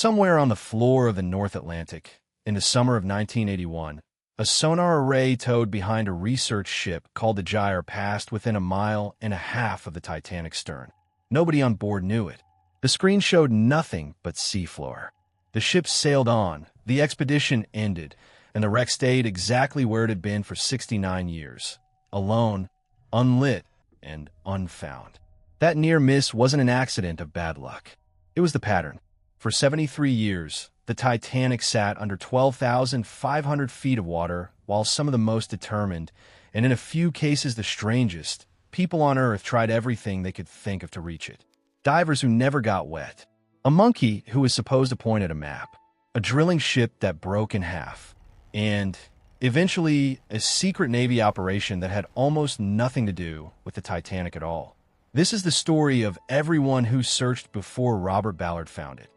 Somewhere on the floor of the North Atlantic, in the summer of 1981, a sonar array towed behind a research ship called the Gyre passed within 1.5 miles of the Titanic's stern. Nobody on board knew it. The screen showed nothing but seafloor. The ship sailed on, the expedition ended, and the wreck stayed exactly where it had been for 69 years, alone, unlit, and unfound. That near miss wasn't an accident of bad luck. It was the pattern. For 73 years, the Titanic sat under 12,500 feet of water, while some of the most determined, and in a few cases the strangest, people on Earth tried everything they could think of to reach it. Divers who never got wet. A monkey who was supposed to point at a map. A drilling ship that broke in half. And, eventually, a secret Navy operation that had almost nothing to do with the Titanic at all. This is the story of everyone who searched before Robert Ballard found it,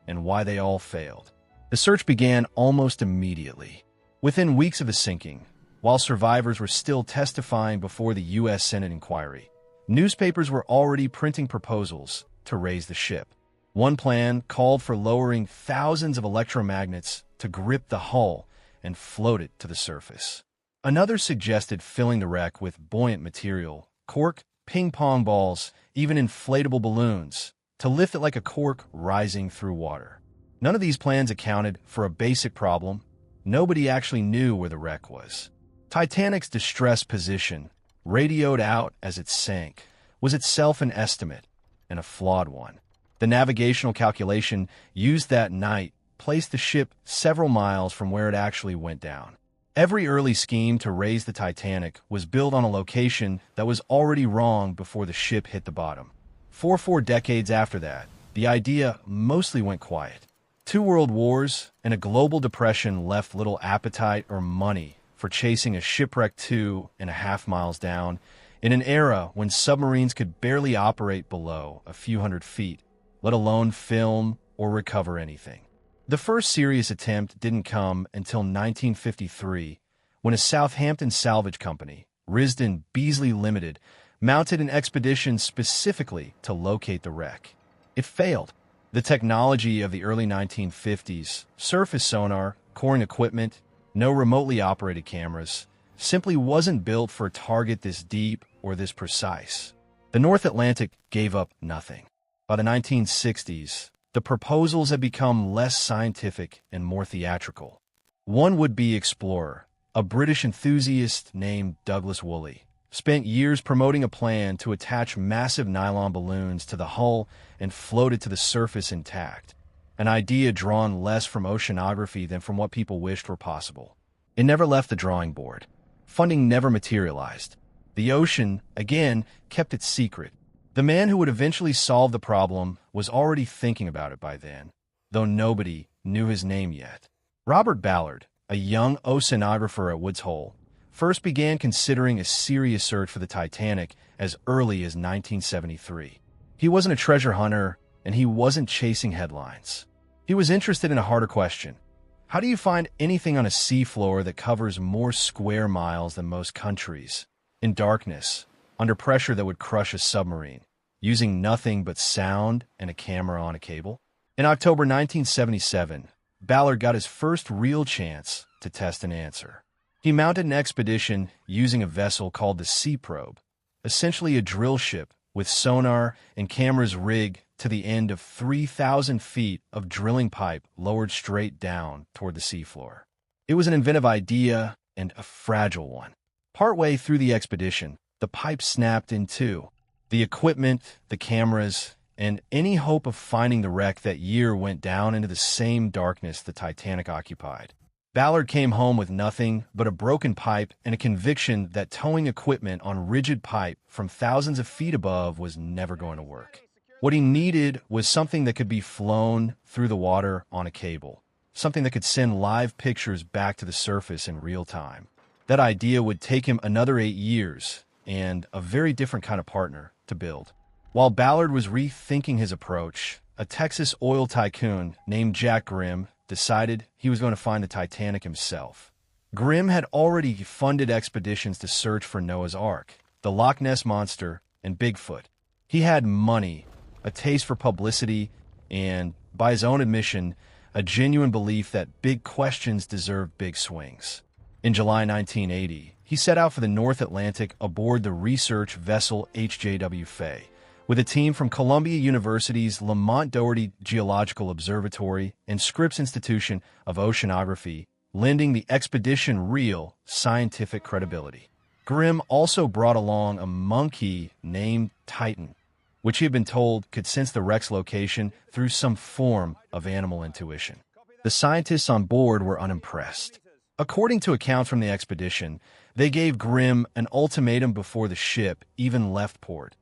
and why they all failed. The search began almost immediately. Within weeks of the sinking, while survivors were still testifying before the U.S. Senate inquiry, newspapers were already printing proposals to raise the ship. One plan called for lowering thousands of electromagnets to grip the hull and float it to the surface. Another suggested filling the wreck with buoyant material, cork, ping-pong balls, even inflatable balloons, to lift it like a cork rising through water. None of these plans accounted for a basic problem. Nobody actually knew where the wreck was. Titanic's distress position, radioed out as it sank, was itself an estimate, and a flawed one. The navigational calculation used that night placed the ship several miles from where it actually went down. Every early scheme to raise the Titanic was built on a location that was already wrong before the ship hit the bottom. For 4 decades after that, the idea mostly went quiet. 2 world wars and a global depression left little appetite or money for chasing a shipwreck 2.5 miles down in an era when submarines could barely operate below a few hundred feet, let alone film or recover anything. The first serious attempt didn't come until 1953, when a Southampton salvage company, Risdon Beasley Limited, mounted an expedition specifically to locate the wreck. It failed. The technology of the early 1950s, surface sonar, coring equipment, no remotely operated cameras, simply wasn't built for a target this deep or this precise. The North Atlantic gave up nothing. By the 1960s, the proposals had become less scientific and more theatrical. One would-be explorer, a British enthusiast named Douglas Woolley, spent years promoting a plan to attach massive nylon balloons to the hull and float it to the surface intact, an idea drawn less from oceanography than from what people wished were possible. It never left the drawing board. Funding never materialized. The ocean, again, kept its secret. The man who would eventually solve the problem was already thinking about it by then, though nobody knew his name yet. Robert Ballard, a young oceanographer at Woods Hole, first began considering a serious search for the Titanic as early as 1973. He wasn't a treasure hunter, and he wasn't chasing headlines. He was interested in a harder question. How do you find anything on a seafloor that covers more square miles than most countries, in darkness, under pressure that would crush a submarine, using nothing but sound and a camera on a cable? In October 1977, Ballard got his first real chance to test an answer. He mounted an expedition using a vessel called the Sea Probe, essentially a drill ship with sonar and cameras rigged to the end of 3,000 feet of drilling pipe lowered straight down toward the seafloor. It was an inventive idea and a fragile one. Partway through the expedition, the pipe snapped in two. The equipment, the cameras, and any hope of finding the wreck that year went down into the same darkness the Titanic occupied. Ballard came home with nothing but a broken pipe and a conviction that towing equipment on rigid pipe from thousands of feet above was never going to work. What he needed was something that could be flown through the water on a cable, something that could send live pictures back to the surface in real time. That idea would take him another 8 years and a very different kind of partner to build. While Ballard was rethinking his approach, a Texas oil tycoon named Jack Grimm decided he was going to find the Titanic himself. Grimm had already funded expeditions to search for Noah's Ark, the Loch Ness Monster, and Bigfoot. He had money, a taste for publicity, and by his own admission, a genuine belief that big questions deserve big swings. In July 1980, he set out for the North Atlantic aboard the research vessel HJW Fay, with a team from Columbia University's Lamont Doherty Geological Observatory and Scripps Institution of Oceanography, lending the expedition real scientific credibility. Grimm also brought along a monkey named Titan, which he had been told could sense the wreck's location through some form of animal intuition. The scientists on board were unimpressed. According to accounts from the expedition, they gave Grimm an ultimatum before the ship even left port.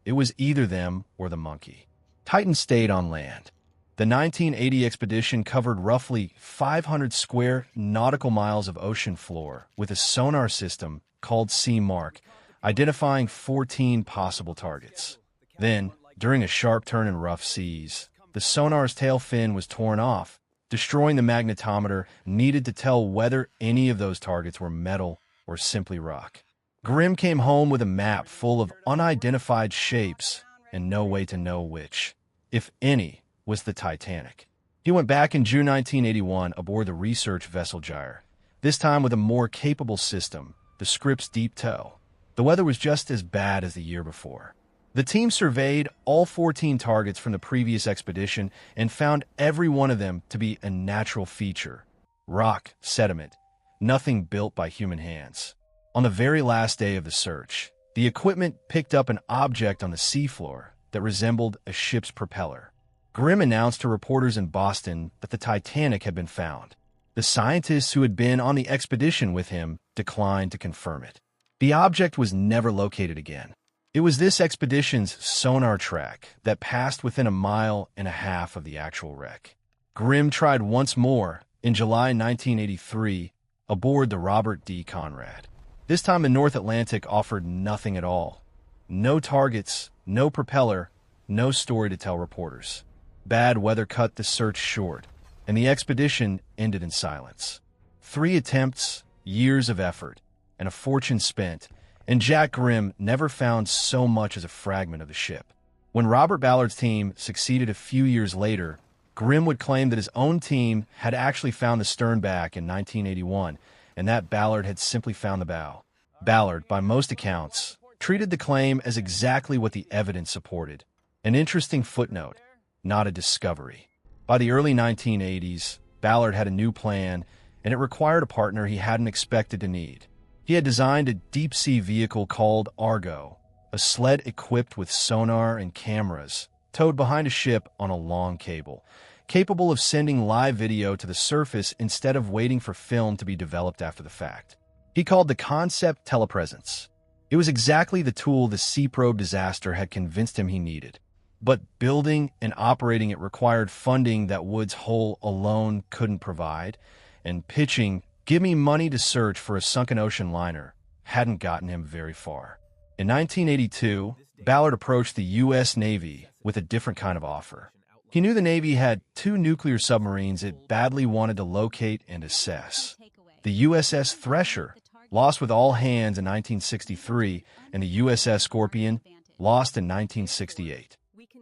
It was either them or the monkey. Titan stayed on land. The 1980 expedition covered roughly 500 square nautical miles of ocean floor with a sonar system called Sea-Mark, identifying 14 possible targets. Then, during a sharp turn in rough seas, the sonar's tail fin was torn off, destroying the magnetometer needed to tell whether any of those targets were metal or simply rock. Grimm came home with a map full of unidentified shapes and no way to know which, if any, was the Titanic. He went back in June 1981 aboard the research vessel Gyre, this time with a more capable system, the Scripps Deep Tow. The weather was just as bad as the year before. The team surveyed all 14 targets from the previous expedition and found every one of them to be a natural feature. Rock, sediment, nothing built by human hands. On the very last day of the search, the equipment picked up an object on the seafloor that resembled a ship's propeller. Grimm announced to reporters in Boston that the Titanic had been found. The scientists who had been on the expedition with him declined to confirm it. The object was never located again. It was this expedition's sonar track that passed within 1.5 miles of the actual wreck. Grimm tried once more in July 1983 aboard the Robert D. Conrad. This time the North Atlantic offered nothing at all. No targets, no propeller, no story to tell reporters. Bad weather cut the search short, and the expedition ended in silence. 3 attempts, years of effort, and a fortune spent, and Jack Grimm never found so much as a fragment of the ship. When Robert Ballard's team succeeded a few years later, Grimm would claim that his own team had actually found the stern back in 1981, and that Ballard had simply found the bow. Ballard, by most accounts, treated the claim as exactly what the evidence supported. An interesting footnote, not a discovery. By the early 1980s, Ballard had a new plan, and it required a partner he hadn't expected to need. He had designed a deep-sea vehicle called Argo, a sled equipped with sonar and cameras, towed behind a ship on a long cable, capable of sending live video to the surface instead of waiting for film to be developed after the fact. He called the concept telepresence. It was exactly the tool the Sea Probe disaster had convinced him he needed. But building and operating it required funding that Woods Hole alone couldn't provide, and pitching, "Give me money to search for a sunken ocean liner," hadn't gotten him very far. In 1982, Ballard approached the U.S. Navy with a different kind of offer. He knew the Navy had 2 nuclear submarines it badly wanted to locate and assess. The USS Thresher, lost with all hands in 1963, and the USS Scorpion, lost in 1968.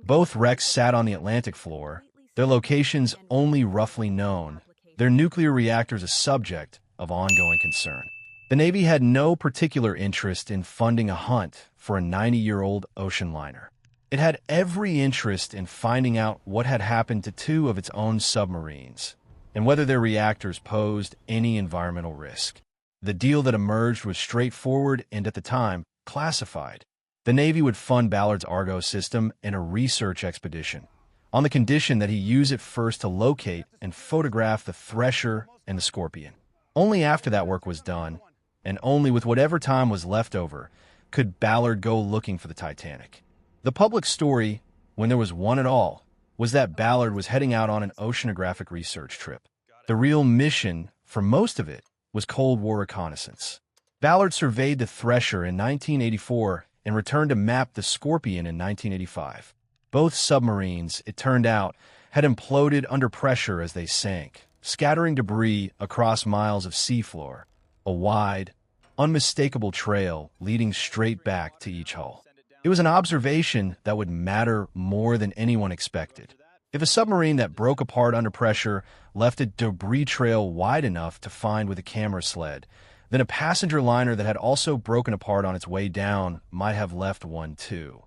Both wrecks sat on the Atlantic floor, their locations only roughly known, their nuclear reactors a subject of ongoing concern. The Navy had no particular interest in funding a hunt for a 90-year-old ocean liner. It had every interest in finding out what had happened to 2 of its own submarines, and whether their reactors posed any environmental risk. The deal that emerged was straightforward and, at the time, classified. The Navy would fund Ballard's Argo system and a research expedition, on the condition that he use it first to locate and photograph the Thresher and the Scorpion. Only after that work was done, and only with whatever time was left over, could Ballard go looking for the Titanic. The public story, when there was one at all, was that Ballard was heading out on an oceanographic research trip. The real mission, for most of it, was Cold War reconnaissance. Ballard surveyed the Thresher in 1984 and returned to map the Scorpion in 1985. Both submarines, it turned out, had imploded under pressure as they sank, scattering debris across miles of seafloor, a wide, unmistakable trail leading straight back to each hull. It was an observation that would matter more than anyone expected. If a submarine that broke apart under pressure left a debris trail wide enough to find with a camera sled, then a passenger liner that had also broken apart on its way down might have left one too.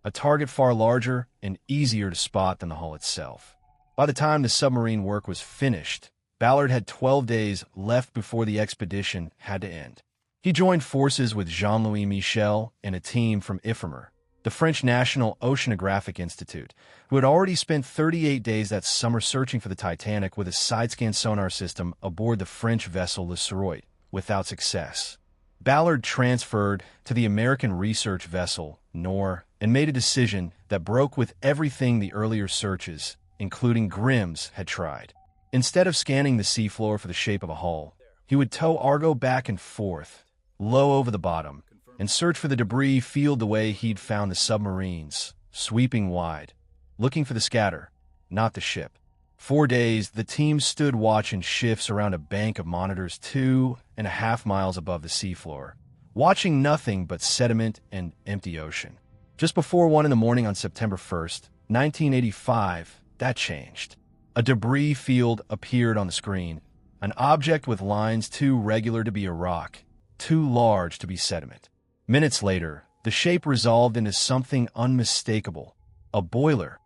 A target far larger and easier to spot than the hull itself. By the time the submarine work was finished, Ballard had 12 days left before the expedition had to end. He joined forces with Jean-Louis Michel and a team from IFREMER, the French National Oceanographic Institute, who had already spent 38 days that summer searching for the Titanic with a side-scan sonar system aboard the French vessel Le Suroit, without success. Ballard transferred to the American research vessel, NOR, and made a decision that broke with everything the earlier searches, including Grimm's, had tried. Instead of scanning the seafloor for the shape of a hull, he would tow Argo back and forth, low over the bottom, and search for the debris field the way he'd found the submarines, sweeping wide, looking for the scatter, not the ship. 4 days, the team stood watch in shifts around a bank of monitors 2.5 miles above the seafloor, watching nothing but sediment and empty ocean. Just before 1 a.m. on September 1st, 1985, that changed. A debris field appeared on the screen, an object with lines too regular to be a rock, too large to be sediment. Minutes later, the shape resolved into something unmistakable, a boiler,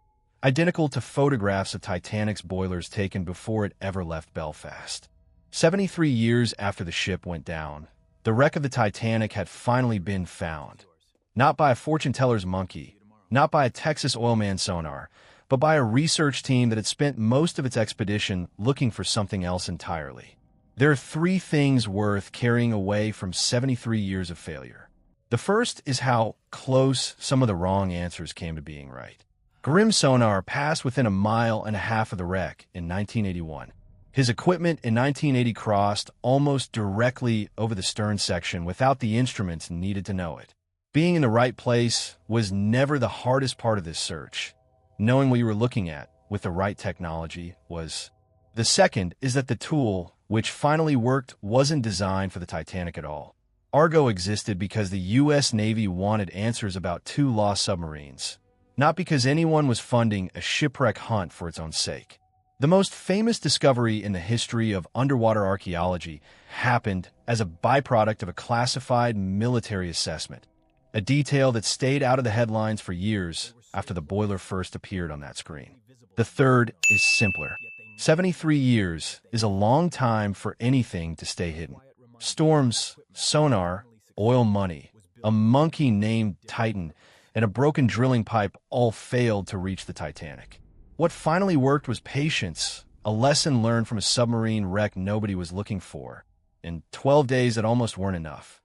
identical to photographs of Titanic's boilers taken before it ever left Belfast. 73 years after the ship went down, the wreck of the Titanic had finally been found. Not by a fortune-teller's monkey, not by a Texas oilman sonar, but by a research team that had spent most of its expedition looking for something else entirely. There are 3 things worth carrying away from 73 years of failure. The first is how close some of the wrong answers came to being right. Grimm's sonar passed within 1.5 miles of the wreck in 1981. His equipment in 1980 crossed almost directly over the stern section without the instruments needed to know it. Being in the right place was never the hardest part of this search. Knowing what you were looking at with the right technology was. The second is that the tool, which finally worked, wasn't designed for the Titanic at all. Argo existed because the U.S. Navy wanted answers about 2 lost submarines, not because anyone was funding a shipwreck hunt for its own sake. The most famous discovery in the history of underwater archaeology happened as a byproduct of a classified military assessment, a detail that stayed out of the headlines for years after the boiler first appeared on that screen. The third is simpler. 73 years is a long time for anything to stay hidden. Storms, sonar, oil money, a monkey named Titan, and a broken drilling pipe all failed to reach the Titanic. What finally worked was patience, a lesson learned from a submarine wreck nobody was looking for, and 12 days that almost weren't enough.